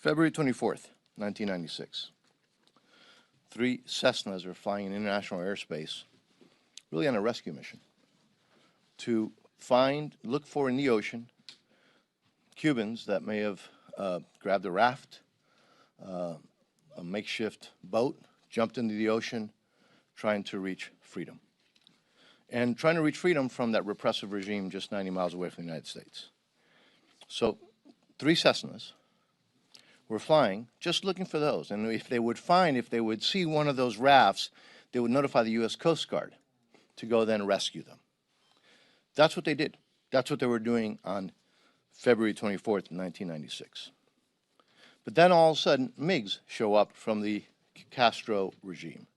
February 24th, 1996. 3 Cessnas are flying in international airspace, really on a rescue mission, to look for in the ocean Cubans that may have grabbed a raft, a makeshift boat, jumped into the ocean, trying to reach freedom. And trying to reach freedom from that repressive regime just 90 miles away from the United States. So 3 Cessnas were flying, just looking for those. And if they would see one of those rafts, they would notify the U.S. Coast Guard to go then rescue them. That's what they did. That's what they were doing on February 24th, 1996. But then all of a sudden, MiGs show up from the Castro regime.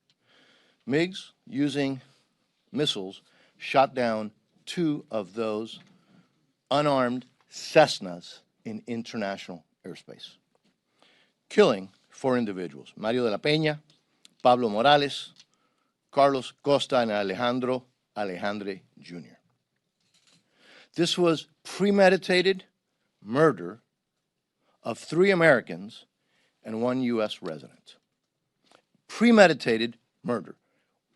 MiGs, using missiles, shot down 2 of those unarmed Cessnas in international airspace, killing 4 individuals, Mario de la Peña, Pablo Morales, Carlos Costa, and Alejandro Alejandre Jr. This was premeditated murder of 3 Americans and 1 U.S. resident. Premeditated murder.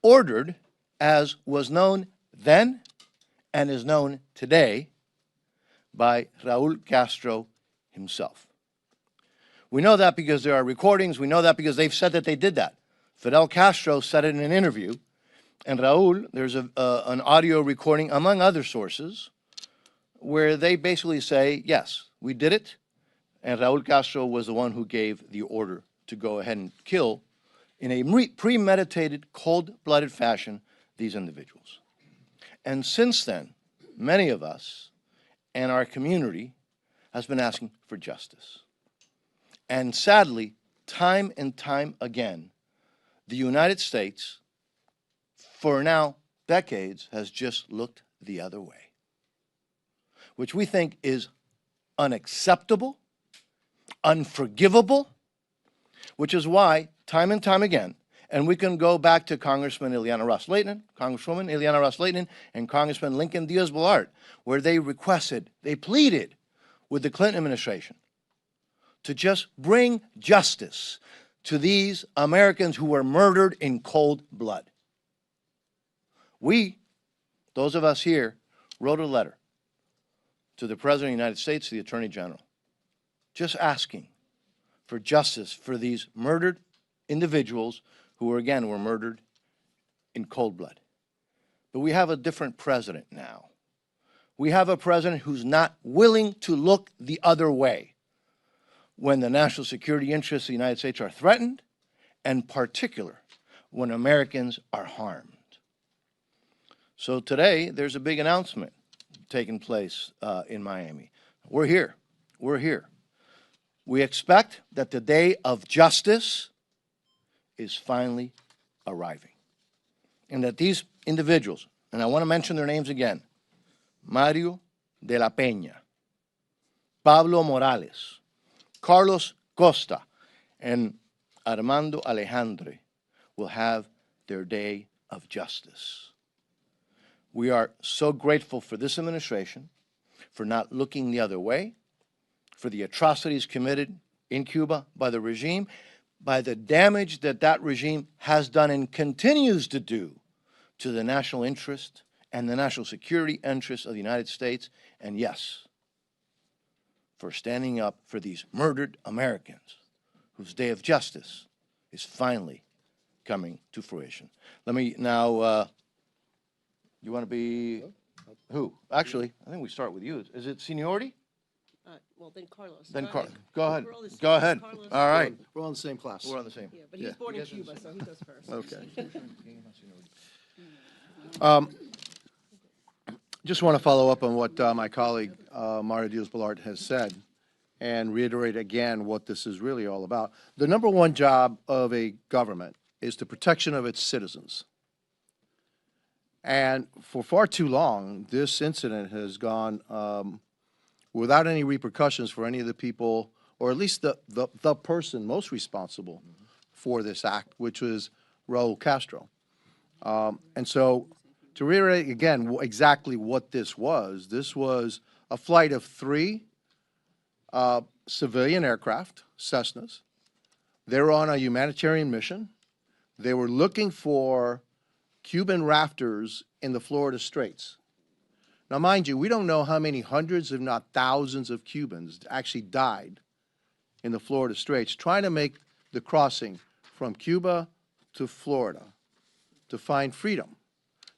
Ordered, as was known then and is known today, by Raul Castro himself. We know that because there are recordings. We know that because they've said that they did that. Fidel Castro said it in an interview, and Raul, there's an audio recording, among other sources, where they basically say, yes, we did it, and Raul Castro was the one who gave the order to go ahead and kill, in a premeditated, cold-blooded fashion, these individuals. And since then, many of us and our community has been asking for justice. And sadly, time and time again, the United States, for now decades, has just looked the other way, which we think is unacceptable, unforgivable, which is why time and time again, and we can go back to Congresswoman Ileana Ros-Lehtinen, and Congressman Lincoln Diaz-Balart, where they requested, they pleaded with the Clinton administration to just bring justice to these Americans who were murdered in cold blood. We, those of us here, wrote a letter to the President of the United States, to the Attorney General, just asking for justice for these murdered individuals who were murdered in cold blood. But we have a different president now. We have a president who's not willing to look the other way when the national security interests of the United States are threatened, and in particular, when Americans are harmed. So today, there's a big announcement taking place in Miami. We're here. We're here. We expect that the day of justice is finally arriving, and that these individuals, and I want to mention their names again, Mario de la Peña, Pablo Morales, Carlos Costa, and Armando Alejandre, will have their day of justice. We are so grateful for this administration for not looking the other way, for the atrocities committed in Cuba by the regime, by the damage that that regime has done and continues to do to the national interest and the national security interests of the United States, and yes, for standing up for these murdered Americans whose day of justice is finally coming to fruition. Let me now, you want to be, who? Actually, I think we start with you. Is it seniority? Well, then Carlos. Then go ahead. Go ahead. Carlos. All right. We're all in the same class. We're on the same. Yeah, but he's born in Cuba, so he goes first. Okay. Just want to follow up on what my colleague Mario Diaz-Balart has said and reiterate again what this is really all about. The number one job of a government is the protection of its citizens. And for far too long, this incident has gone without any repercussions for any of the people, or at least the person most responsible for this act, which was Raul Castro. And so to reiterate again exactly what this was a flight of 3 civilian aircraft, Cessnas. They were on a humanitarian mission. They were looking for Cuban rafters in the Florida Straits. Now, mind you, we don't know how many hundreds, if not thousands, of Cubans actually died in the Florida Straits trying to make the crossing from Cuba to Florida to find freedom.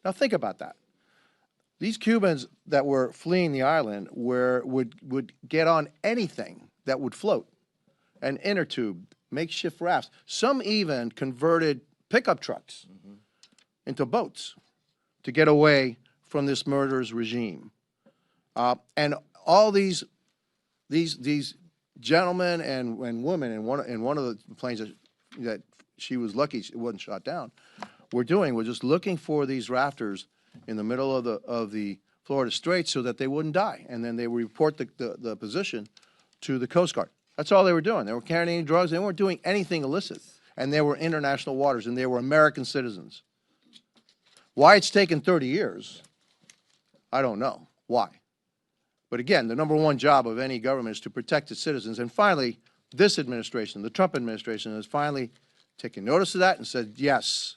Now, think about that. These Cubans that were fleeing the island would get on anything that would float, an inner tube, makeshift rafts. Some even converted pickup trucks into boats to get away from this murderous regime. And all these gentlemen and women in one of the planes that she was lucky it wasn't shot down, were just looking for these rafters in the middle of the Florida Straits so that they wouldn't die. And then they would report the position to the Coast Guard. That's all they were doing. They weren't carrying any drugs. They weren't doing anything illicit. And they were international waters, and they were American citizens. Why it's taken 30 years, I don't know. Why? But again, the number one job of any government is to protect its citizens. And finally, this administration, the Trump administration, has finally taken notice of that and said, yes,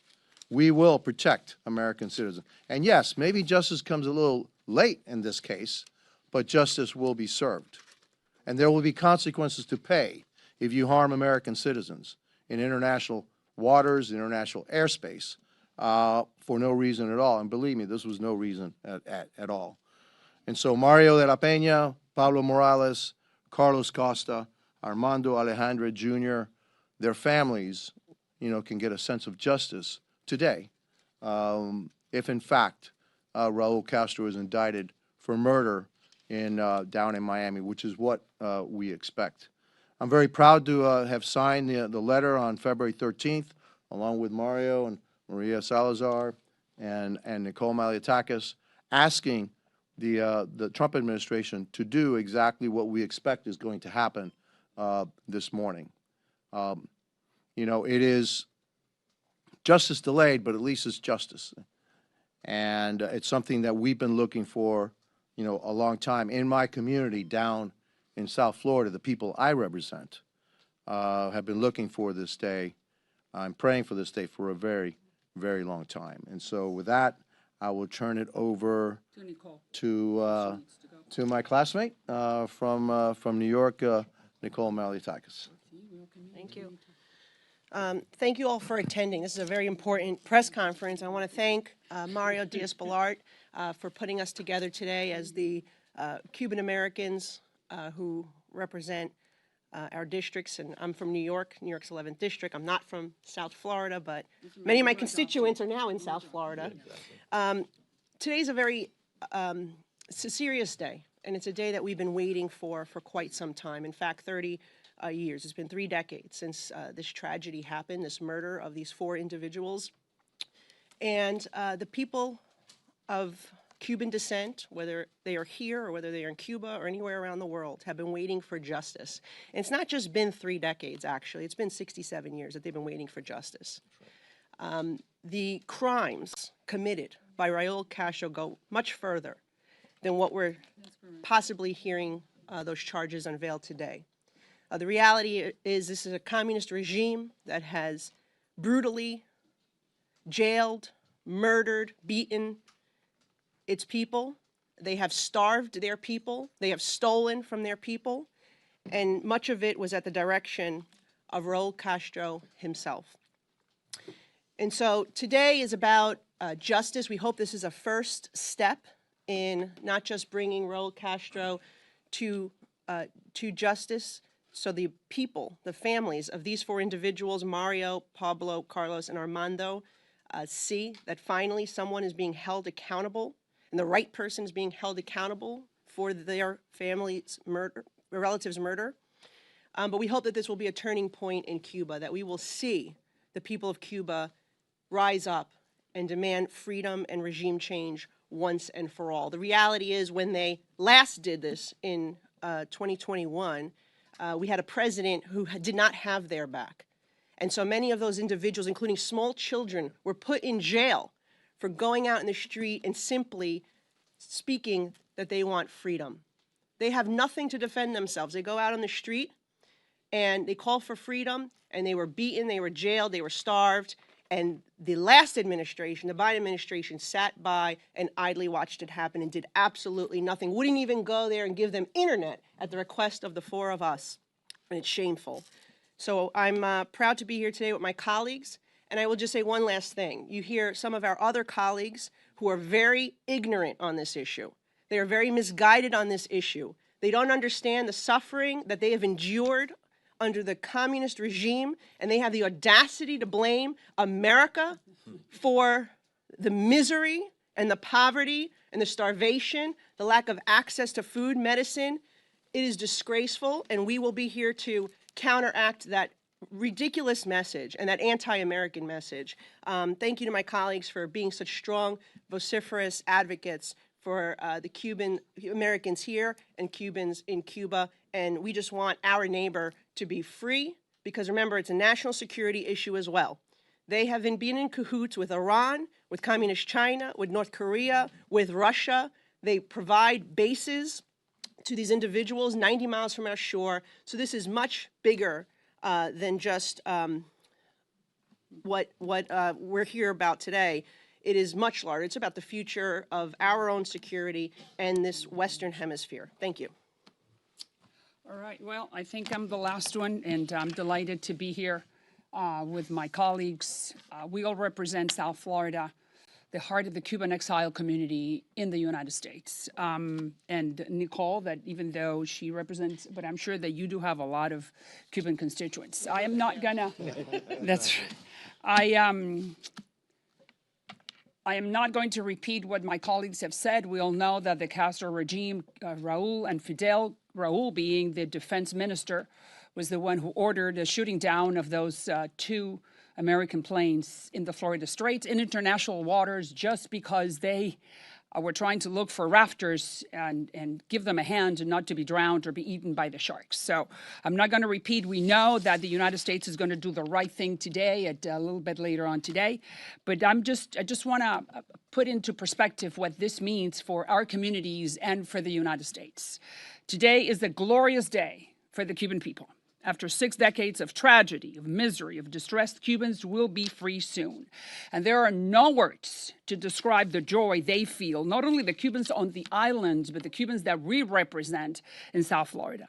we will protect American citizens. And yes, maybe justice comes a little late in this case, but justice will be served. And there will be consequences to pay if you harm American citizens in international waters, international airspace, for no reason at all. And believe me, this was no reason at all. And so Mario de la Peña, Pablo Morales, Carlos Costa, Armando Alejandra Jr., their families, can get a sense of justice today if, in fact, Raul Castro is indicted for murder down in Miami, which is what we expect. I'm very proud to have signed the letter on February 13th, along with Mario and Maria Salazar and Nicole Maliotakis, asking the Trump administration to do exactly what we expect is going to happen this morning. It is justice delayed, but at least it's justice. And it's something that we've been looking for, a long time. In my community down in South Florida, the people I represent have been looking for this day. I'm praying for this day for a very, very long time. And so with that, I will turn it over to my classmate from New York, Nicole Maliotakis. Thank you. Thank you all for attending. This is a very important press conference. I want to thank Mario Diaz-Balart for putting us together today as the Cuban Americans who represent our districts. And I'm from New York, New York's 11th district. I'm not from South Florida, but many of my constituents are now in South Florida. Today's a very it's a serious day, and it's a day that we've been waiting for quite some time. In fact, 30 years. It's been 3 decades since this tragedy happened, this murder of these 4 individuals. And the people of Cuban descent, whether they are here or whether they are in Cuba or anywhere around the world, have been waiting for justice. And it's not just been 3 decades, actually. It's been 67 years that they've been waiting for justice. The crimes committed by Raul Castro go much further than what we're possibly hearing those charges unveiled today. The reality is this is a communist regime that has brutally jailed, murdered, beaten its people. They have starved their people. They have stolen from their people. And much of it was at the direction of Raul Castro himself. And so today is about justice. We hope this is a first step in not just bringing Raul Castro to justice, so the people, the families of these 4 individuals, Mario, Pablo, Carlos, and Armando, see that finally someone is being held accountable, and the right person is being held accountable for their family's murder, their relative's murder. But we hope that this will be a turning point in Cuba, that we will see the people of Cuba rise up and demand freedom and regime change once and for all. The reality is when they last did this in 2021, we had a president who did not have their back. And so many of those individuals, including small children, were put in jail for going out in the street and simply speaking that they want freedom. They have nothing to defend themselves. They go out on the street and they call for freedom, and they were beaten, they were jailed, they were starved. And the last administration, the Biden administration, sat by and idly watched it happen and did absolutely nothing. Wouldn't even go there and give them internet at the request of the four of us. And it's shameful. So I'm proud to be here today with my colleagues. And I will just say one last thing. You hear some of our other colleagues who are very ignorant on this issue. They are very misguided on this issue. They don't understand the suffering that they have endured under the communist regime, and they have the audacity to blame America for the misery and the poverty and the starvation, the lack of access to food, medicine. It is disgraceful, and we will be here to counteract that ridiculous message and that anti-American message. Thank you to my colleagues for being such strong, vociferous advocates for the Cuban Americans here and Cubans in Cuba. And we just want our neighbor to be free, because remember, it's a national security issue as well. They have been in cahoots with Iran, with Communist China, with North Korea, with Russia. They provide bases to these individuals 90 miles from our shore. So this is much bigger than just what we're here about today. It is much larger. It's about the future of our own security and this Western Hemisphere. Thank you. All right, well, I think I'm the last one, and I'm delighted to be here with my colleagues. We all represent South Florida, the heart of the Cuban exile community in the United States. And Nicole, that even though she represents, but I'm sure that you do have a lot of Cuban constituents. I am not gonna, that's, I am not going to repeat what my colleagues have said. We all know that the Castro regime, Raul and Fidel, Raul being the defense minister, was the one who ordered the shooting down of those two American planes in the Florida Straits in international waters just because they were trying to look for rafters and give them a hand and not to be drowned or be eaten by the sharks. So I'm not going to repeat. We know that the United States is going to do the right thing today, a little bit later on today. But I just want to put into perspective what this means for our communities and for the United States. Today is a glorious day for the Cuban people. After 6 decades of tragedy, of misery, of distress, Cubans will be free soon. And there are no words to describe the joy they feel, not only the Cubans on the islands, but the Cubans that we represent in South Florida,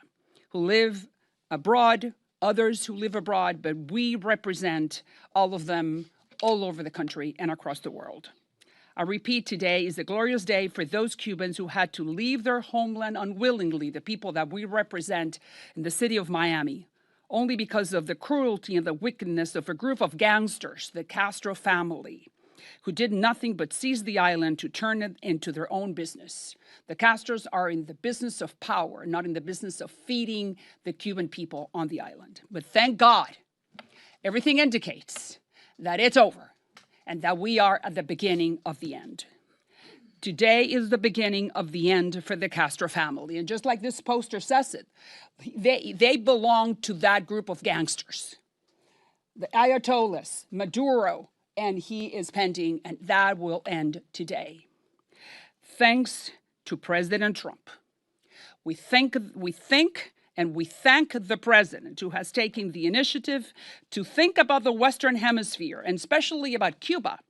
who live abroad, others who live abroad, but we represent all of them all over the country and across the world. I repeat, today is a glorious day for those Cubans who had to leave their homeland unwillingly, the people that we represent in the city of Miami, only because of the cruelty and the wickedness of a group of gangsters, the Castro family, who did nothing but seize the island to turn it into their own business. The Castros are in the business of power, not in the business of feeding the Cuban people on the island. But thank God, everything indicates that it's over, and that we are at the beginning of the end. Today is the beginning of the end for the Castro family. And just like this poster says it, they belong to that group of gangsters. The Ayatollahs, Maduro, and he is pending, and that will end today. Thanks to President Trump. We thank the president who has taken the initiative to think about the Western Hemisphere, and especially about Cuba,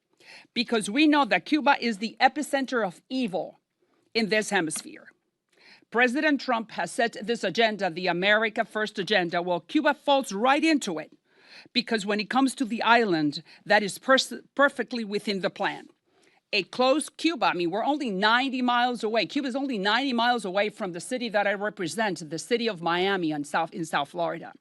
because we know that Cuba is the epicenter of evil in this hemisphere. President Trump has set this agenda, the America First agenda. Well, Cuba falls right into it, because when it comes to the island, that is perfectly within the plan. A closed Cuba, I mean, we're only 90 miles away. Cuba is only 90 miles away from the city that I represent, the city of Miami in South Florida.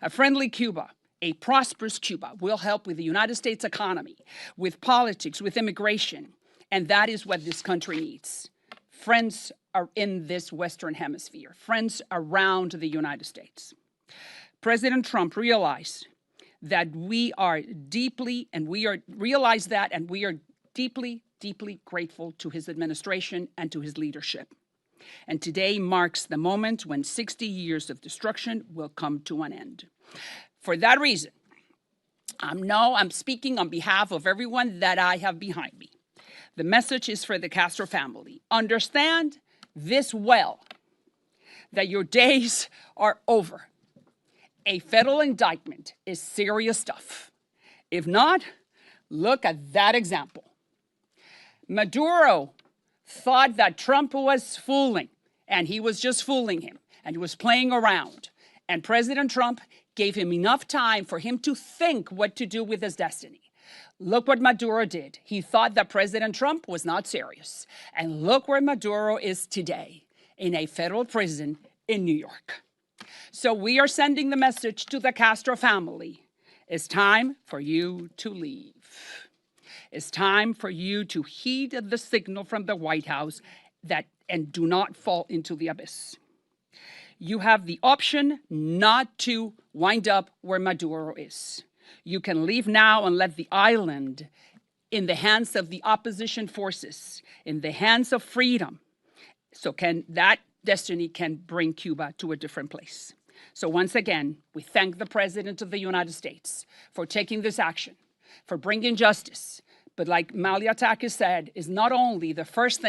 A friendly Cuba, a prosperous Cuba, will help with the United States economy, with politics, with immigration, and that is what this country needs. Friends are in this Western Hemisphere, friends around the United States. President Trump realized that we are deeply deeply, deeply grateful to his administration and to his leadership. And today marks the moment when 60 years of destruction will come to an end. For that reason, I'm speaking on behalf of everyone that I have behind me. The message is for the Castro family. Understand this well. that your days are over. A federal indictment is serious stuff. If not, look at that example. Maduro thought that Trump was fooling, and he was just fooling him, and he was playing around. And President Trump gave him enough time for him to think what to do with his destiny. Look what Maduro did. He thought that President Trump was not serious. And look where Maduro is today, in a federal prison in New York. So we are sending the message to the Castro family. It's time for you to leave. It's time for you to heed the signal from the White House and do not fall into the abyss. You have the option not to wind up where Maduro is. You can leave now and let the island in the hands of the opposition forces, in the hands of freedom. So that destiny can bring Cuba to a different place. So once again, we thank the President of the United States for taking this action, for bringing justice. But like Malia Takis said, there's not only the first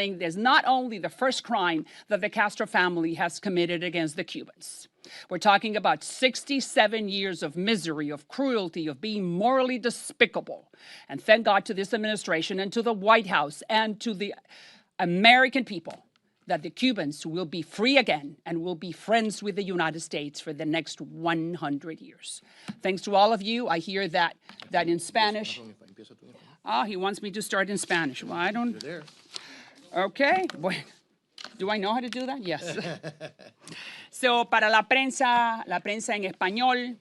crime that the Castro family has committed against the Cubans. We're talking about 67 years of misery, of cruelty, of being morally despicable. And thank God to this administration and to the White House and to the American people that the Cubans will be free again and will be friends with the United States for the next 100 years. Thanks to all of you. I hear that in Spanish. He wants me to start in Spanish. Well, I don't. Okay. Bueno. Do I know how to do that? Yes. So, para la prensa en español,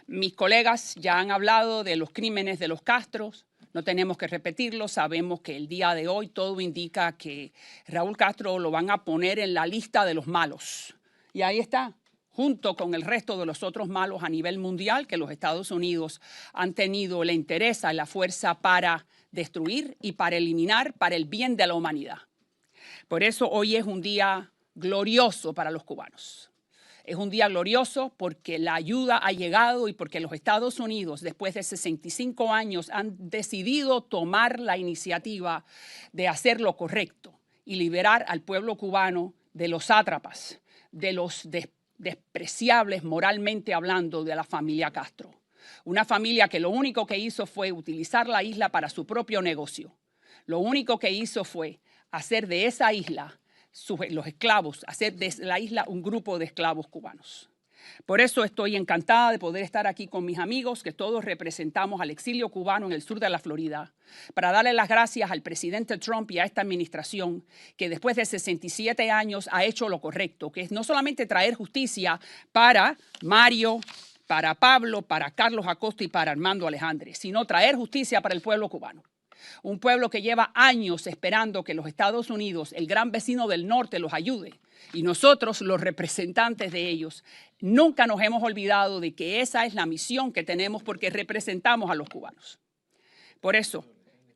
mis colegas ya han hablado de los crímenes de los Castros. No tenemos que repetirlo. Sabemos que el día de hoy todo indica que Raúl Castro lo van a poner en la lista de los malos. Y ahí está, junto con el resto de los otros malos a nivel mundial que los Estados Unidos han tenido la interés, la fuerza para destruir y para eliminar para el bien de la humanidad. Por eso hoy es un día glorioso para los cubanos. Es un día glorioso porque la ayuda ha llegado y porque los Estados Unidos, después de 65 años, han decidido tomar la iniciativa de hacer lo correcto y liberar al pueblo cubano de los sátrapas, de los despreciables moralmente hablando de la familia Castro. Una familia que lo único que hizo fue utilizar la isla para su propio negocio. Lo único que hizo fue hacer de esa isla los esclavos, hacer de la isla un grupo de esclavos cubanos. Por eso estoy encantada de poder estar aquí con mis amigos, que todos representamos al exilio cubano en el sur de la Florida, para darle las gracias al presidente Trump y a esta administración que después de 67 años ha hecho lo correcto, que es no solamente traer justicia para Mario, para Pablo, para Carlos Acosta y para Armando Alejandre, sino traer justicia para el pueblo cubano. Un pueblo que lleva años esperando que los Estados Unidos, el gran vecino del norte, los ayude. Y nosotros, los representantes de ellos, nunca nos hemos olvidado de que esa es la misión que tenemos porque representamos a los cubanos. Por eso,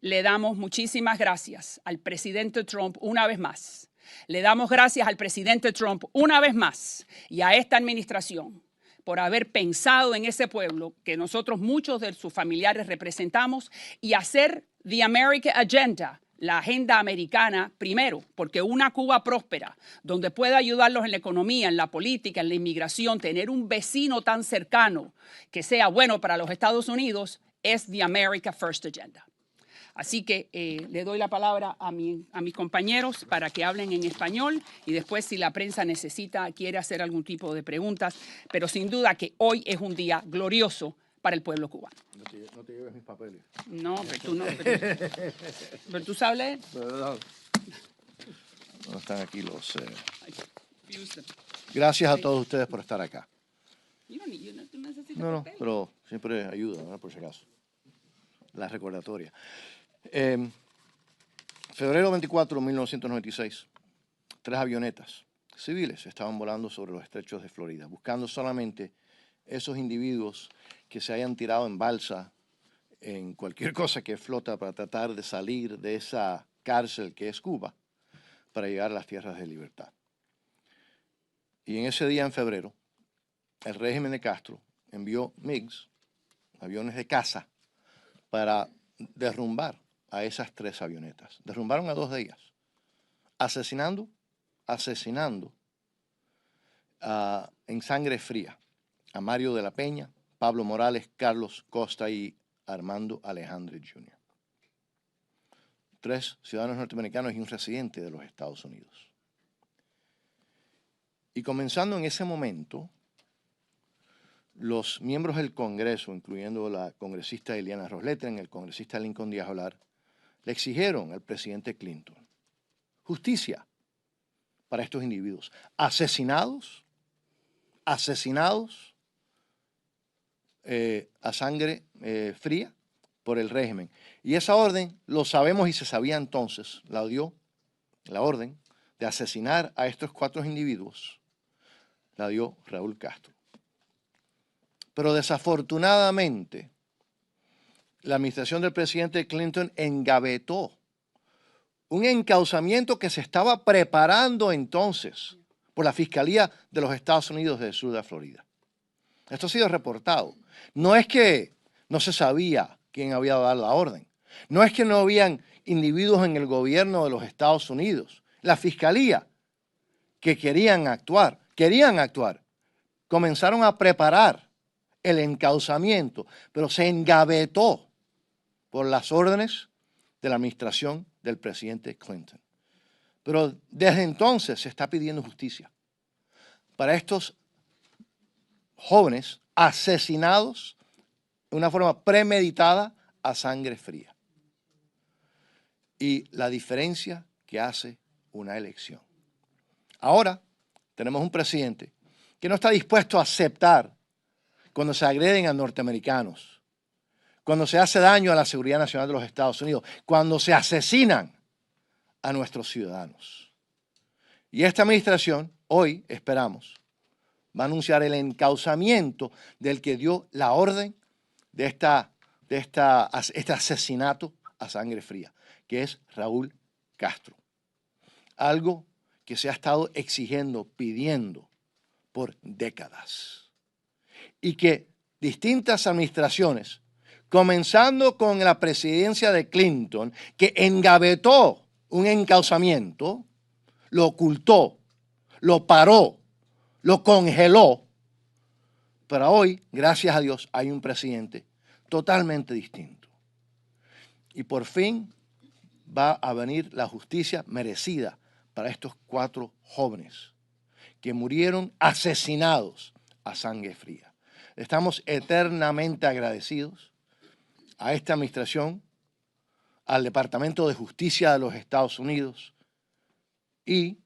le damos muchísimas gracias al presidente Trump una vez más. Le damos gracias al presidente Trump una vez más y a esta administración por haber pensado en ese pueblo que nosotros, muchos de sus familiares, representamos y hacer the American Agenda, la agenda americana primero, porque una Cuba próspera, donde pueda ayudarlos en la economía, en la política, en la inmigración, tener un vecino tan cercano que sea bueno para los Estados Unidos, es the America First Agenda. Así que le doy la palabra a mis compañeros para que hablen en español y después si la prensa quiere hacer algún tipo de preguntas, pero sin duda que hoy es un día glorioso para el pueblo cubano. No te lleves mis papeles. No, pero tú no. Pero tú sabes leer. No están aquí los... Gracias a todos ustedes por estar acá. No, pero siempre ayuda, ¿no? Por si acaso. La recordatoria. Febrero 24 de 1996, 3 avionetas civiles estaban volando sobre los estrechos de Florida, buscando solamente esos individuos que se hayan tirado en balsa, en cualquier cosa que flota para tratar de salir de esa cárcel que es Cuba, para llegar a las tierras de libertad. Y en ese día, en febrero, el régimen de Castro envió MiGs, aviones de caza, para derrumbar a esas 3 avionetas. Derrumbaron a 2 de ellas, asesinando en sangre fría a Mario de la Peña, Pablo Morales, Carlos Costa y Armando Alejandre Jr. 3 ciudadanos norteamericanos y un residente de los Estados Unidos. Y comenzando en ese momento, los miembros del Congreso, incluyendo la congresista Eliana Rosletren, el congresista Lincoln Díaz Olar, le exigieron al presidente Clinton justicia para estos individuos asesinados a sangre fría por el régimen. Y esa orden, lo sabemos y se sabía entonces, la dio, la orden de asesinar a estos 4 individuos, la dio Raúl Castro. Pero desafortunadamente, la administración del presidente Clinton engavetó un encauzamiento que se estaba preparando entonces por la Fiscalía de los Estados Unidos del sur de Florida. Esto ha sido reportado. No es que no se sabía quién había dado la orden. No es que no habían individuos en el gobierno de los Estados Unidos. La Fiscalía que querían actuar, comenzaron a preparar el encauzamiento, pero se engavetó por las órdenes de la administración del presidente Clinton. Pero desde entonces se está pidiendo justicia para estos jóvenes asesinados de una forma premeditada a sangre fría. Y la diferencia que hace una elección. Ahora tenemos un presidente que no está dispuesto a aceptar cuando se agreden a norteamericanos, cuando se hace daño a la seguridad nacional de los Estados Unidos, cuando se asesinan a nuestros ciudadanos. Y esta administración, hoy esperamos, va a anunciar el encauzamiento del que dio la orden de este asesinato a sangre fría, que es Raúl Castro. Algo que se ha estado exigiendo, pidiendo por décadas. Y que distintas administraciones, comenzando con la presidencia de Clinton, que engavetó un encauzamiento, lo ocultó, lo paró, lo congeló. Pero hoy, gracias a Dios, hay un presidente totalmente distinto. Y por fin va a venir la justicia merecida para estos 4 jóvenes que murieron asesinados a sangre fría. Estamos eternamente agradecidos a esta administración, al Departamento de Justicia de los Estados Unidos, y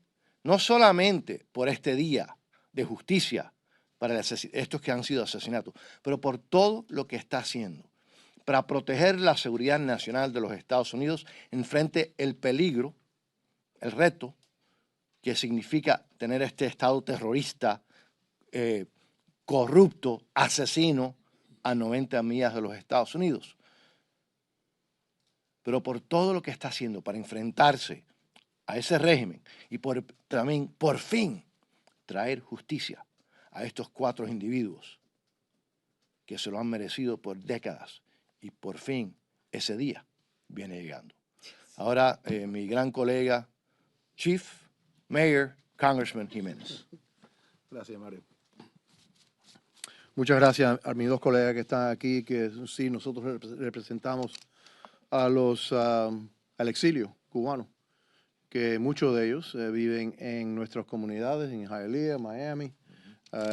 no solamente por este día de justicia para estos que han sido asesinados, pero por todo lo que está haciendo para proteger la seguridad nacional de los Estados Unidos enfrente el peligro, el reto que significa tener este Estado terrorista, corrupto, asesino a 90 millas de los Estados Unidos. Pero por todo lo que está haciendo para enfrentarse a ese régimen y también por fin traer justicia a estos 4 individuos que se lo han merecido por décadas, y por fin ese día viene llegando. Ahora mi gran colega, Chief Mayor Congressman Jiménez. Gracias, Mario. Muchas gracias a mis 2 colegas que están aquí, que sí, nosotros representamos al exilio cubano, que muchos de ellos viven en nuestras comunidades, en Hialeah, Miami,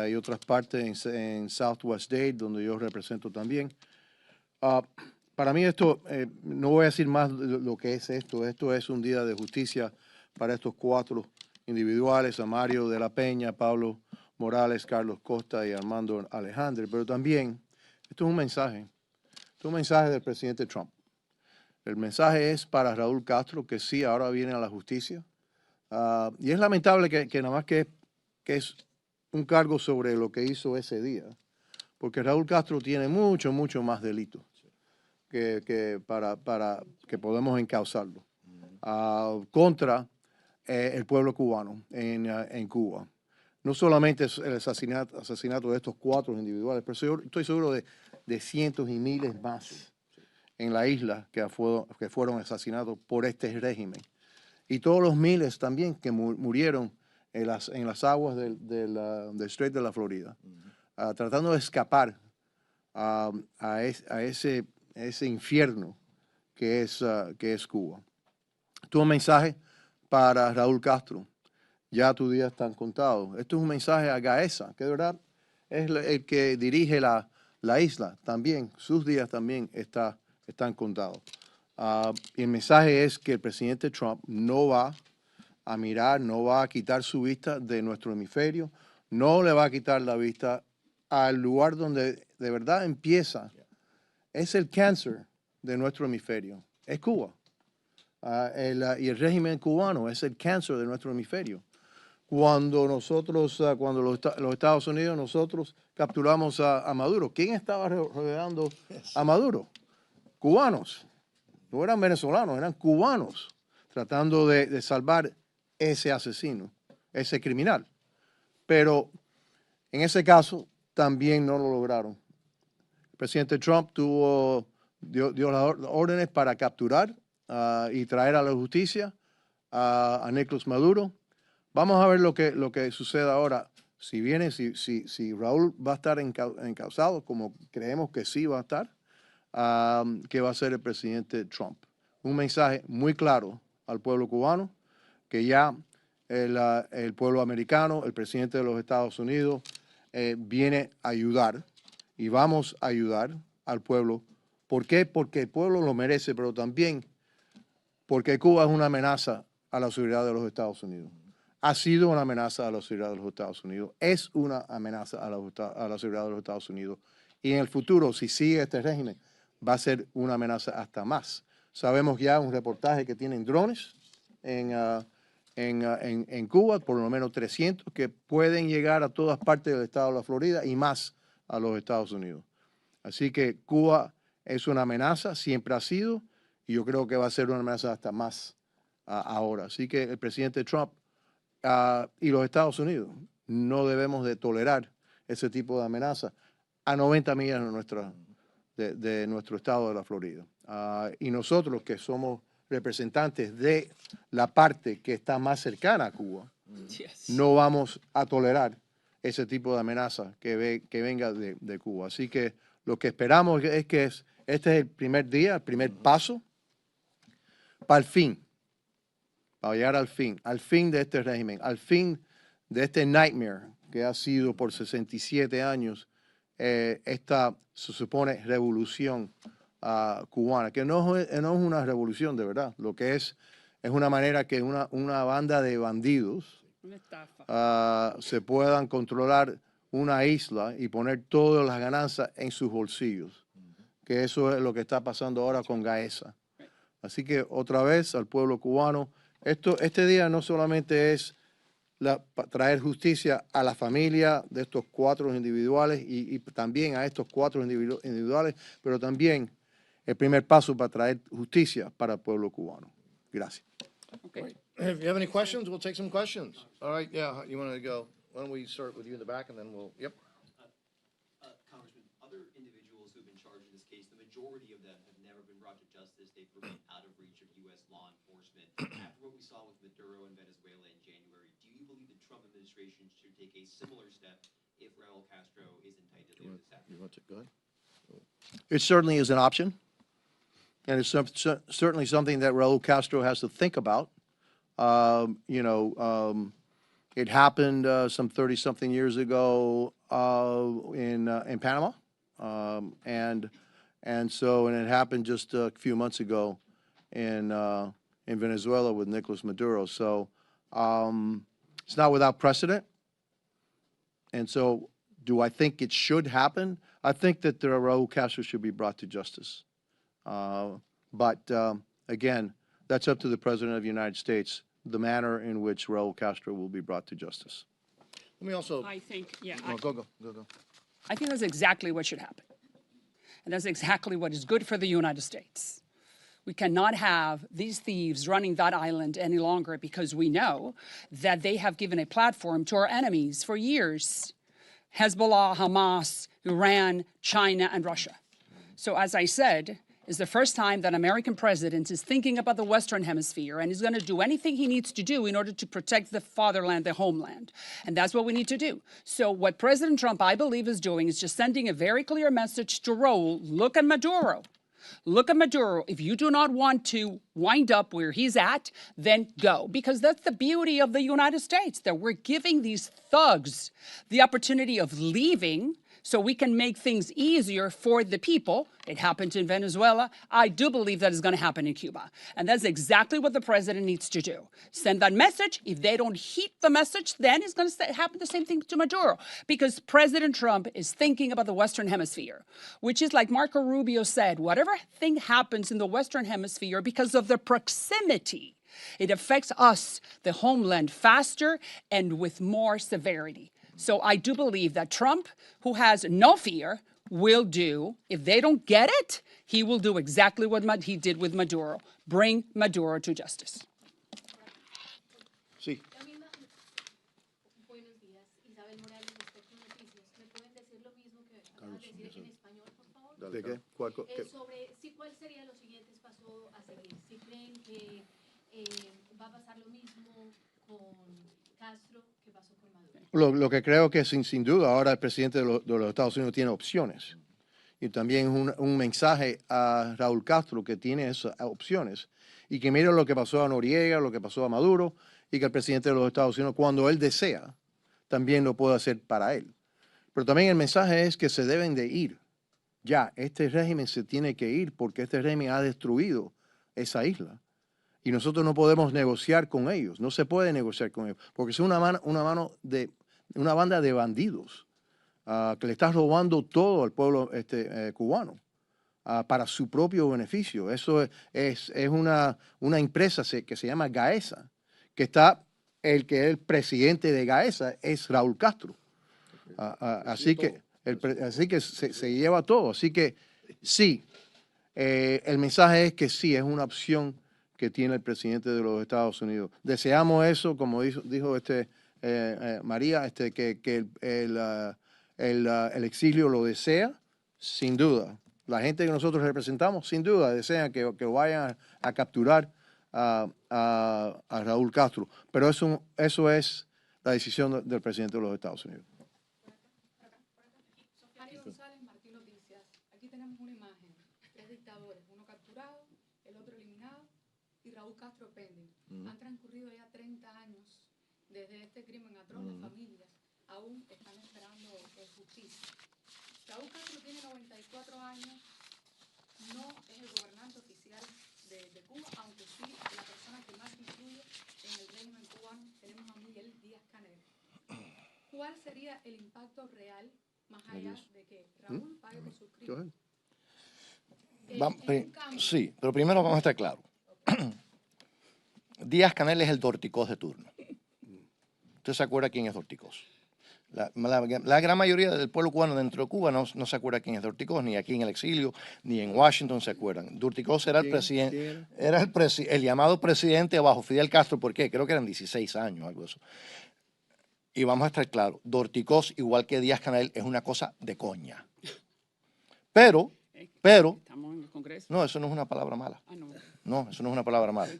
y otras partes en Southwest Dade, donde yo represento también. Para mí esto, no voy a decir más lo que es esto. Esto es un día de justicia para estos 4 individuales, a Mario de la Peña, Pablo Morales, Carlos Costa y Armando Alejandre. Pero también, esto es un mensaje. Esto es un mensaje del presidente Trump. El mensaje es para Raúl Castro, que sí, ahora viene a la justicia. Y es lamentable que nada más que es un cargo sobre lo que hizo ese día, porque Raúl Castro tiene mucho más delitos para que podemos encauzarlo contra el pueblo cubano en Cuba. No solamente es el asesinato de estos 4 individuales, pero estoy seguro de cientos y miles más en la isla que fueron asesinados por este régimen. Y todos los miles también que murieron en las aguas del Strait de la Florida, tratando de escapar a ese infierno que es Cuba. Tu mensaje para Raúl Castro. Ya tus días están contados. Esto es un mensaje a Gaesa, que de verdad es el que dirige la isla. También, sus días también están contados. Y el mensaje es que el presidente Trump no va a mirar, no va a quitar su vista de nuestro hemisferio, no le va a quitar la vista al lugar donde de verdad empieza. Es el cáncer de nuestro hemisferio, es Cuba. Y el régimen cubano es el cáncer de nuestro hemisferio. Cuando los Estados Unidos, nosotros capturamos a Maduro, ¿quién estaba rodeando a Maduro? Cubanos. No eran venezolanos, eran cubanos, tratando de salvar ese asesino, ese criminal. Pero en ese caso también no lo lograron. El presidente Trump dio las órdenes para capturar y traer a la justicia a Nicolás Maduro. Vamos a ver lo que sucede ahora. Si Raúl va a estar encausado, como creemos que sí va a estar, que va a ser el presidente Trump. Un mensaje muy claro al pueblo cubano, que ya el pueblo americano, el presidente de los Estados Unidos, viene a ayudar y vamos a ayudar al pueblo. ¿Por qué? Porque el pueblo lo merece, pero también porque Cuba es una amenaza a la seguridad de los Estados Unidos. Ha sido una amenaza a la seguridad de los Estados Unidos. Es una amenaza a la seguridad de los Estados Unidos. Y en el futuro, si sigue este régimen, va a ser una amenaza hasta más. Sabemos ya un reportaje que tienen drones en Cuba, por lo menos 300, que pueden llegar a todas partes del estado de la Florida y más a los Estados Unidos. Así que Cuba es una amenaza, siempre ha sido, y yo creo que va a ser una amenaza hasta más ahora. Así que el presidente Trump y los Estados Unidos no debemos de tolerar ese tipo de amenaza a 90 millas de nuestro estado de la Florida. Y nosotros, que somos representantes de la parte que está más cercana a Cuba, no vamos a tolerar ese tipo de amenaza que venga de Cuba. Así que lo que esperamos es que este es el primer día, el primer paso para el fin, para llegar al fin de este régimen, al fin de este nightmare que ha sido por 67 años esta, se supone, revolución cubana, que no es una revolución de verdad, lo que es una manera que una banda de bandidos se puedan controlar una isla y poner todas las ganancias en sus bolsillos, que eso es lo que está pasando ahora con Gaesa. Así que otra vez al pueblo cubano, este día no solamente es traer justicia a la familia de estos 4 individuales y también a estos 4 individuales, pero también el primer paso para traer justicia para el pueblo cubano. Gracias. Okay. If you have any questions, we'll take some questions. All right, yeah, you want to go? Why don't we start with you in the back, and then we'll, yep. Congressman, other individuals who have been charged in this case, the majority of them have never been brought to justice. They've remained out of reach of U.S. law enforcement. After what we saw with Maduro in Venezuela in January, do you believe the Trump administration should take a similar step if Raul Castro is indicted later this afternoon? You want to go ahead? It certainly is an option, and it's certainly something that Raul Castro has to think about. It happened some 30-something years ago in Panama, and it happened just a few months ago in Venezuela with Nicolás Maduro. So it's not without precedent. And so, do I think it should happen? I think that Raul Castro should be brought to justice. But again, that's up to the President of the United States, the manner in which Raul Castro will be brought to justice. Let me also, I think, go. I think that's exactly what should happen. And that's exactly what is good for the United States. We cannot have these thieves running that island any longer because we know that they have given a platform to our enemies for years. Hezbollah, Hamas, Iran, China, and Russia. So as I said, is the first time that an American president is thinking about the Western Hemisphere and is going to do anything he needs to do in order to protect the fatherland, the homeland. And that's what we need to do. So what President Trump, I believe, is doing is just sending a very clear message to Raul, look at Maduro. Look at Maduro. If you do not want to wind up where he's at, then go. Because that's the beauty of the United States, that we're giving these thugs the opportunity of leaving so we can make things easier for the people. It happened in Venezuela. I do believe that is going to happen in Cuba. And that's exactly what the president needs to do. Send that message. If they don't heed the message, then it's going to happen the same thing to Maduro. Because President Trump is thinking about the Western Hemisphere, which is like Marco Rubio said, whatever thing happens in the Western Hemisphere, because of the proximity, it affects us, the homeland, faster and with more severity. So I do believe that Trump, who has no fear, will do, if they don't get it, he will do exactly what he did with Maduro, bring Maduro to justice. Sí. Buenos días, Isabel Morales, Respecto Noticias. ¿Me pueden decir lo mismo que acabas de decir en español, por favor? ¿De qué? Sobre cuál serían los siguientes pasos a seguir. Si creen que va a pasar lo mismo con Castro que pasó con Maduro. Lo que creo que sin duda ahora el presidente de los Estados Unidos tiene opciones. Y también un mensaje a Raúl Castro que tiene esas opciones. Y que mire lo que pasó a Noriega, lo que pasó a Maduro, y que el presidente de los Estados Unidos, cuando él desea, también lo puede hacer para él. Pero también el mensaje es que se deben de ir. Ya, este régimen se tiene que ir porque este régimen ha destruido esa isla. Y nosotros no podemos negociar con ellos. No se puede negociar con ellos. Porque es una banda de bandidos que le está robando todo al pueblo cubano para su propio beneficio. Eso es una empresa que se llama Gaesa, que está el presidente de Gaesa es Raúl Castro. Así que se lleva todo. Así que sí, el mensaje es que sí, es una opción que tiene el presidente de los Estados Unidos. Deseamos eso, como dijo María, que el exilio lo desea, sin duda. La gente que nosotros representamos, sin duda, desean que vayan a capturar a Raúl Castro. Pero eso es la decisión del presidente de los Estados Unidos. Mario González, Martín Noticias. Aquí tenemos una imagen. Tres dictadores, uno capturado, el otro eliminado y Raúl Castro pending. Han transcurrido ya 30 años desde este crimen atroz. Las familias aún están esperando justicia. Raúl Castro tiene 94 años, no es el gobernante oficial de Cuba, aunque sí la persona que más influye en el régimen cubano. Tenemos a Miguel Díaz-Canel. ¿Cuál sería el impacto real, más allá de que Raúl pague por sus crímenes? Sí, pero primero vamos a estar claros. Díaz-Canel es el dorticós de turno. ¿Usted se acuerda quién es dorticós? La gran mayoría del pueblo cubano dentro de Cuba no se acuerda quién es Dorticós, ni aquí en el exilio, ni en Washington se acuerdan. Dorticós era el presidente, era el llamado presidente bajo Fidel Castro, ¿por qué? Creo que eran 16 años, algo de eso. Y vamos a estar claros, Dorticós, igual que Díaz-Canel, es una cosa de coña. Pero, ¿Estamos en el Congreso? no, eso no es una palabra mala. Ah, no. No, eso no es una palabra mala.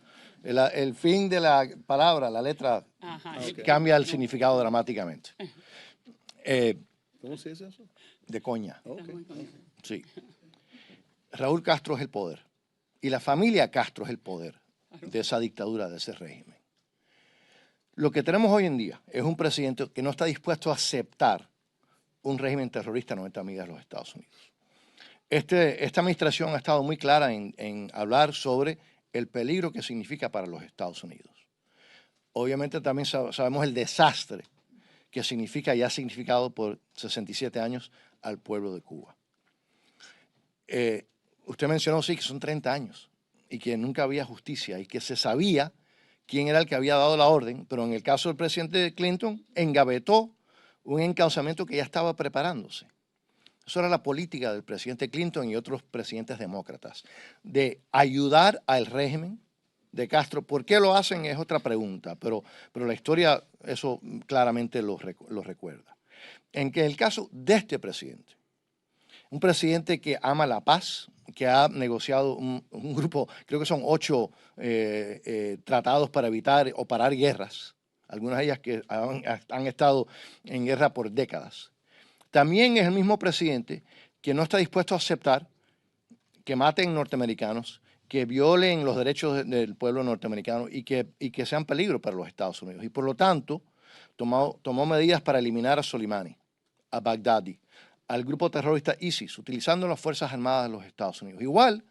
El fin de la palabra, la letra, Ajá, cambia el significado dramáticamente. ¿Cómo se dice eso? De coña. Okay. Sí. Raúl Castro es el poder. Y la familia Castro es el poder de esa dictadura, de ese régimen. Lo que tenemos hoy en día es un presidente que no está dispuesto a aceptar un régimen terrorista en 90 millas de los Estados Unidos. Esta administración ha estado muy clara en hablar sobre el peligro que significa para los Estados Unidos. Obviamente también sabemos el desastre que significa y ha significado por 67 años al pueblo de Cuba. Usted mencionó, sí, que son 30 años y que nunca había justicia y que se sabía quién era el que había dado la orden, pero en el caso del presidente Clinton, engavetó un encauzamiento que ya estaba preparándose. Eso era la política del presidente Clinton y otros presidentes demócratas, de ayudar al régimen de Castro. ¿Por qué lo hacen? Es otra pregunta, pero la historia eso claramente lo recuerda. En que el caso de este presidente, un presidente que ama la paz, que ha negociado un grupo, creo que son 8 tratados para evitar o parar guerras, algunas de ellas que han estado en guerra por décadas. También es el mismo presidente que no está dispuesto a aceptar que maten norteamericanos, que violen los derechos del pueblo norteamericano y que sean peligro para los Estados Unidos. Y por lo tanto, tomó medidas para eliminar a Soleimani, a Baghdadi, al grupo terrorista ISIS, utilizando las Fuerzas Armadas de los Estados Unidos. Igual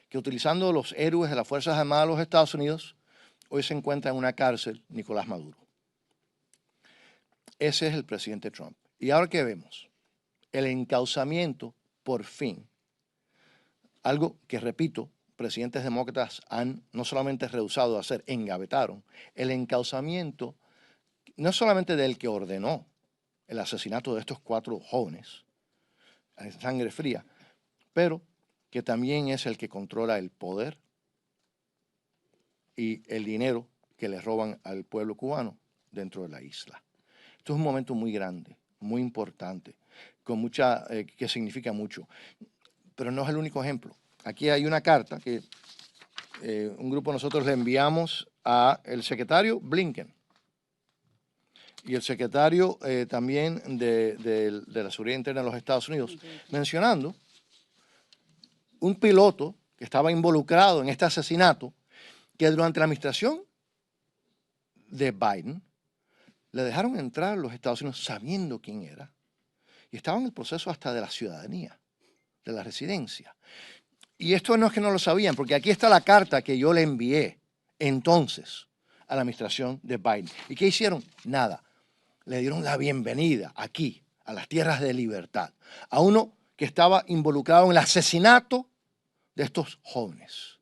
que utilizando los héroes de las Fuerzas Armadas de los Estados Unidos, hoy se encuentra en una cárcel Nicolás Maduro. Ese es el presidente Trump. ¿Y ahora qué vemos? El encauzamiento, por fin. Algo que, repito, presidentes demócratas han no solamente rehusado de hacer, engavetaron. El encauzamiento, no solamente del que ordenó el asesinato de estos 4 jóvenes, en sangre fría, pero que también es el que controla el poder y el dinero que le roban al pueblo cubano dentro de la isla. Esto es un momento muy grande, muy importante, con mucha, que significa mucho, pero no es el único ejemplo. Aquí hay una carta que un grupo de nosotros le enviamos al secretario Blinken y el secretario también de la Seguridad Interna de los Estados Unidos, mencionando un piloto que estaba involucrado en este asesinato, que durante la administración de Biden le dejaron entrar a los Estados Unidos sabiendo quién era y estaba en el proceso hasta de la ciudadanía, de la residencia. Y esto no es que no lo sabían, porque aquí está la carta que yo le envié entonces a la administración de Biden. ¿Y qué hicieron? Nada. Le dieron la bienvenida aquí, a las tierras de libertad, a uno que estaba involucrado en el asesinato de estos jóvenes.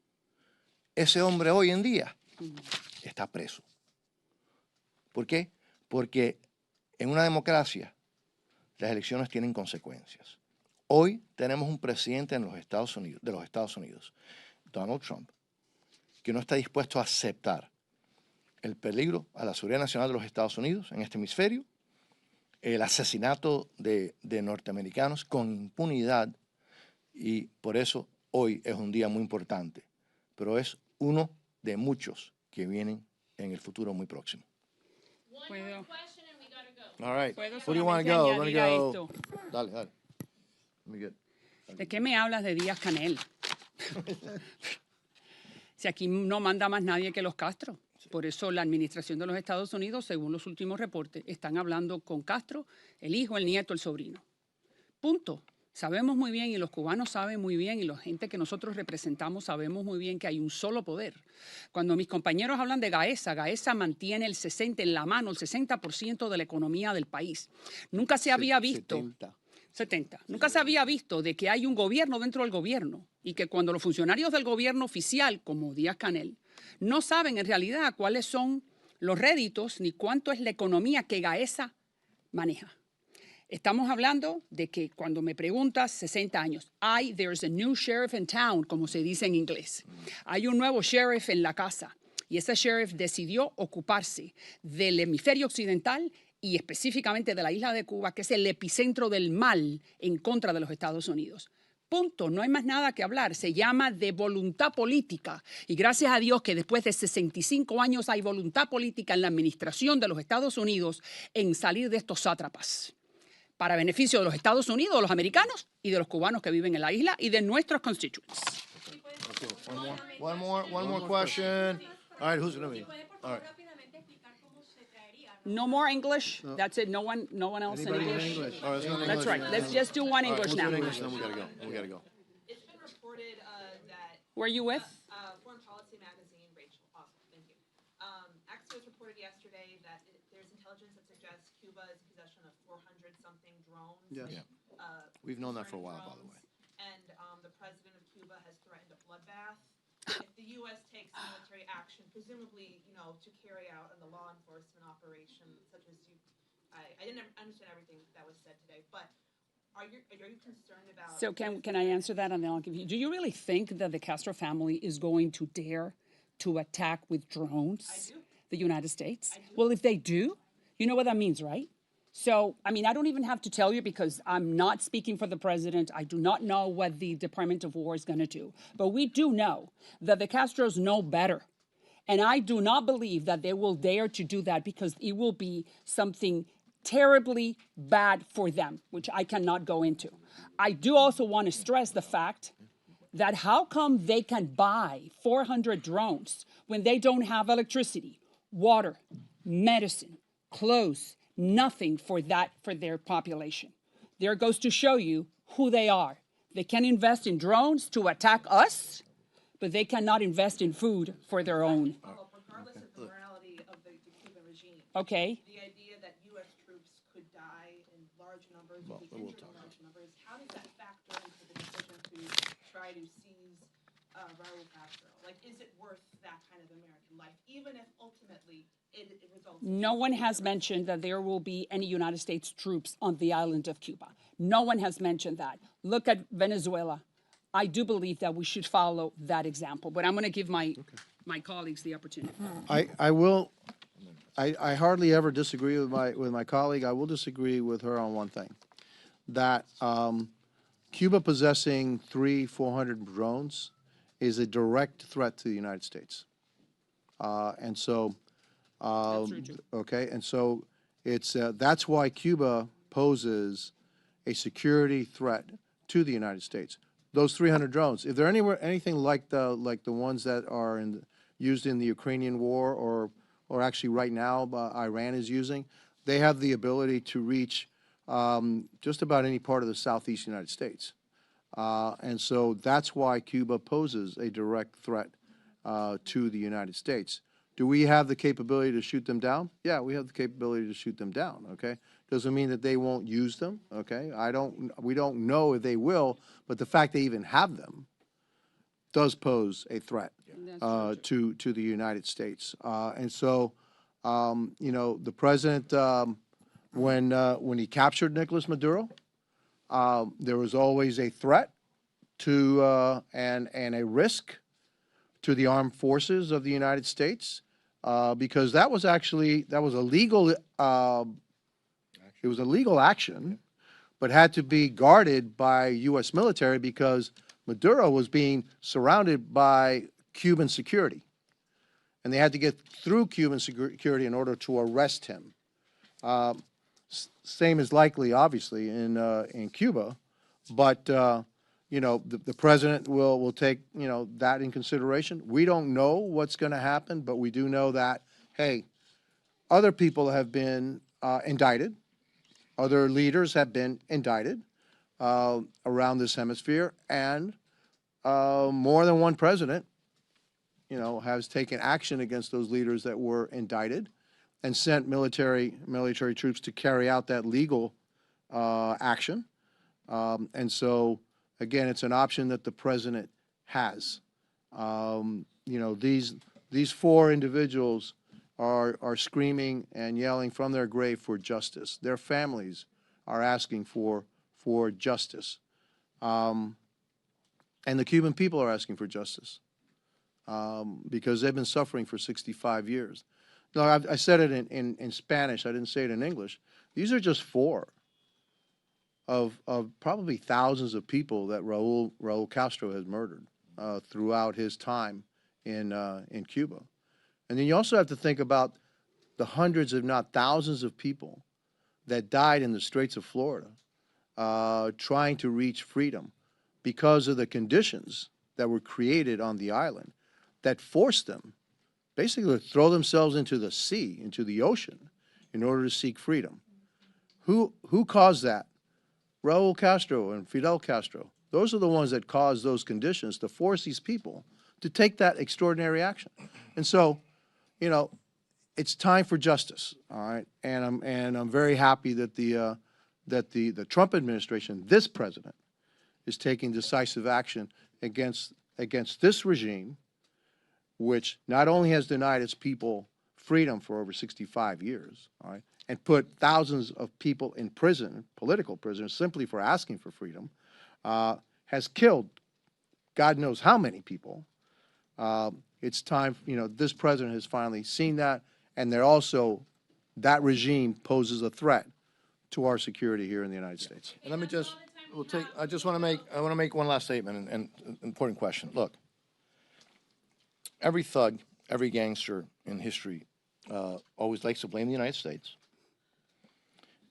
Ese hombre hoy en día está preso. ¿Por qué? Porque en una democracia las elecciones tienen consecuencias. Hoy tenemos un presidente de los Estados Unidos, Donald Trump, que no está dispuesto a aceptar el peligro a la seguridad nacional de los Estados Unidos en este hemisferio, el asesinato de norteamericanos con impunidad, y por eso hoy es un día muy importante, pero es uno de muchos que vienen en el futuro muy próximo. Puedo. All right. Puedo Where do you want to solamente go? We're añadir a gonna go. esto. Dale, dale. Let me get. ¿De qué me hablas de Díaz-Canel? Si aquí no manda más nadie que los Castro. Por eso la administración de los Estados Unidos, según los últimos reportes, están hablando con Castro, el hijo, el nieto, el sobrino. Punto. Sabemos muy bien, y los cubanos saben muy bien, y la gente que nosotros representamos sabemos muy bien que hay un solo poder. Cuando mis compañeros hablan de Gaesa, Gaesa mantiene el 60% de la economía del país. Nunca se había visto... 70. Nunca se había visto de que hay un gobierno dentro del gobierno y que cuando los funcionarios del gobierno oficial, como Díaz-Canel, no saben en realidad cuáles son los réditos ni cuánto es la economía que Gaesa maneja. Estamos hablando de que cuando me preguntas 60 años, there's a new sheriff in town, como se dice en inglés. Hay un nuevo sheriff en la casa y ese sheriff decidió ocuparse del hemisferio occidental y específicamente de la isla de Cuba, que es el epicentro del mal en contra de los Estados Unidos. Punto, no hay más nada que hablar. Se llama de voluntad política. Y gracias a Dios que después de 65 años hay voluntad política en la administración de los Estados Unidos en salir de estos sátrapas, para beneficio de los Estados Unidos, de los americanos y de los cubanos que viven en la isla y de nuestros constituents. One more question. All right, who's going to be? All right. No more English. No. That's it. No one else in English. All right, let's go in That's English. right. Let's just do one English We'll now. do it in English, then we gotta go. It's been reported that Who are you with? Foreign Policy Magazine, Rachel. Awesome, thank you. Axios reported yesterday that there's intelligence that suggests Cuba is in possession of 400-something drones. Yes. Yeah. We've known that for a while, by the way. And the president of Cuba has threatened a bloodbath if the U.S. takes military action, presumably, to carry out on the law enforcement operation, such as I didn't understand everything that was said today, but are you concerned about? So can I answer that, and then I'll give you. Do you really think that the Castro family is going to dare to attack with drones I do. the United States? I do. Well, if they do, you know what that means, right? So, I mean, I don't even have to tell you because I'm not speaking for the president. I do not know what the Department of War is going to do. But we do know that the Castros know better. And I do not believe that they will dare to do that because it will be something terribly bad for them, which I cannot go into. I do also want to stress the fact that how come they can buy 400 drones when they don't have electricity, water, medicine, clothes, nothing for their population. There goes to show you who they are. They can invest in drones to attack us, but they cannot invest in food for their own. Regardless of the morality of the Cuban regime, Okay? the idea that U.S. troops could die in large numbers, or be injured in large numbers, how does that factor into the decision to try to seize Raul Castro? Like, is it worth that kind of American life, even if ultimately it results in... No one has mentioned that there will be any United States troops on the island of Cuba. No one has mentioned that. Look at Venezuela. I do believe that we should follow that example, but I'm going to give my colleagues the opportunity. I hardly ever disagree with my colleague. I will disagree with her on one thing, that Cuba possessing 400 drones is a direct threat to the United States. And so, okay, and so it's that's why Cuba poses a security threat to the United States. Those 300 drones, if they're anything like the ones that are used in the Ukrainian war, or actually right now Iran is using, they have the ability to reach just about any part of the southeast United States. And so that's why Cuba poses a direct threat to the United States. Do we have the capability to shoot them down? Yeah, we have the capability to shoot them down, okay? Doesn't mean that they won't use them, okay? We don't know if they will, but the fact they even have them does pose a threat to the United States. And so, you know, the president, when he captured Nicolas Maduro, there was always a threat to and a risk to the armed forces of the United States, because that was a legal it was a legal action, but had to be guarded by U.S. military because Maduro was being surrounded by Cuban security, and they had to get through Cuban security in order to arrest him. Same is likely, obviously, in Cuba, but you know, the president will take, you know, that in consideration. We don't know what's going to happen, but we do know that, hey, other people have been indicted. Other leaders have been indicted around this hemisphere, and more than one president, you know, has taken action against those leaders that were indicted and sent military troops to carry out that legal action. And so, again, it's an option that the president has. You know, these four individuals are screaming and yelling from their grave for justice. Their families are asking for justice. And the Cuban people are asking for justice because they've been suffering for 65 years. No, I said it in Spanish. I didn't say it in English. These are just four of probably thousands of people that Raul Castro has murdered throughout his time in Cuba. And then you also have to think about the hundreds, if not thousands, of people that died in the Straits of Florida trying to reach freedom because of the conditions that were created on the island that forced them basically to throw themselves into the sea, into the ocean, in order to seek freedom. Who caused that? Raul Castro and Fidel Castro. Those are the ones that caused those conditions to force these people to take that extraordinary action. And so, you know, it's time for justice, all right? And I'm very happy that the Trump administration, this president, is taking decisive action against this regime, which not only has denied its people freedom for over 65 years, all right, and put thousands of people in prison, political prisoners, simply for asking for freedom, has killed God knows how many people. It's time, you know, this president has finally seen that, and they're also, that regime poses a threat to our security here in the United States. And let me just, I just want to make one last statement and important question. Look, every thug, every gangster in history always likes to blame the United States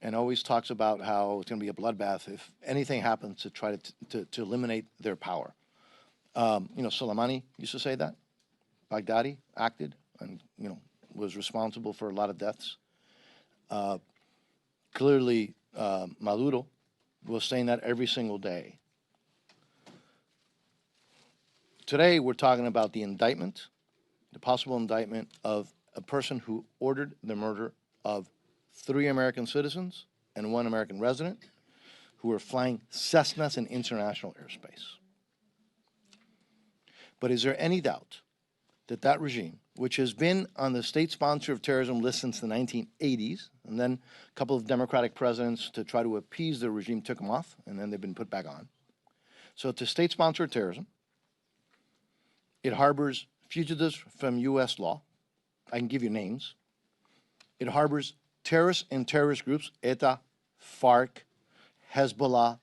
and always talks about how it's going to be a bloodbath if anything happens to try to eliminate their power. Soleimani used to say that. Baghdadi acted and, was responsible for a lot of deaths. Clearly, Maduro was saying that every single day. Today, we're talking about the indictment, the possible indictment of a person who ordered the murder of 3 American citizens and 1 American resident who were flying Cessnas in international airspace. But is there any doubt that that regime, which has been on the state sponsor of terrorism list since the 1980s, and then a couple of Democratic presidents to try to appease the regime took them off, and then they've been put back on. So it's a state sponsor of terrorism. It harbors fugitives from U.S. law. I can give you names. It harbors terrorists and terrorist groups, ETA, FARC, Hezbollah,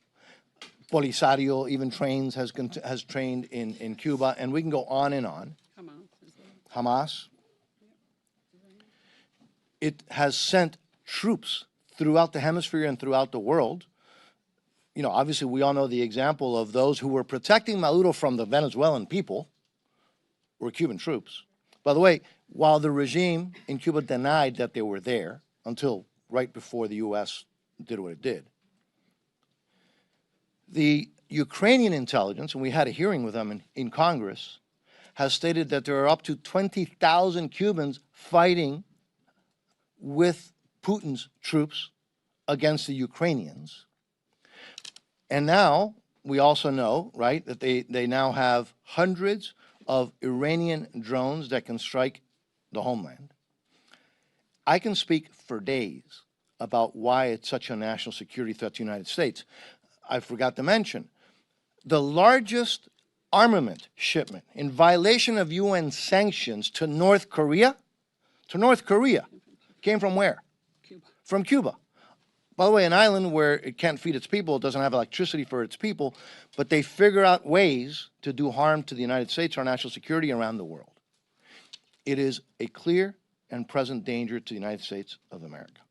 Polisario even has trained in Cuba, and we can go on and on. Hamas. It has sent troops throughout the hemisphere and throughout the world. Obviously, we all know the example of those who were protecting Maduro from the Venezuelan people were Cuban troops. By the way, while the regime in Cuba denied that they were there until right before the U.S. did what it did, the Ukrainian intelligence, and we had a hearing with them in Congress, has stated that there are up to 20,000 Cubans fighting with Putin's troops against the Ukrainians. And now we also know, right, that they now have hundreds of Iranian drones that can strike the homeland. I can speak for days about why it's such a national security threat to the United States. I forgot to mention, the largest armament shipment in violation of UN sanctions to North Korea, came from where? Cuba. From Cuba. By the way, an island where it can't feed its people, it doesn't have electricity for its people, but they figure out ways to do harm to the United States, our national security around the world. It is a clear and present danger to the United States of America.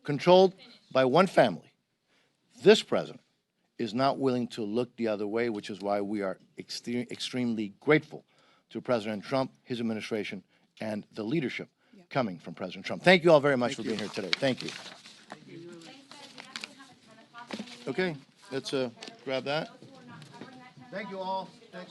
Controlled by one family. This president is not willing to look the other way, which is why we are extremely grateful to President Trump, his administration, and the leadership coming from President Trump. Thank you all very much for being here today. Thank you. Okay, let's grab that. Thank you all. Thanks.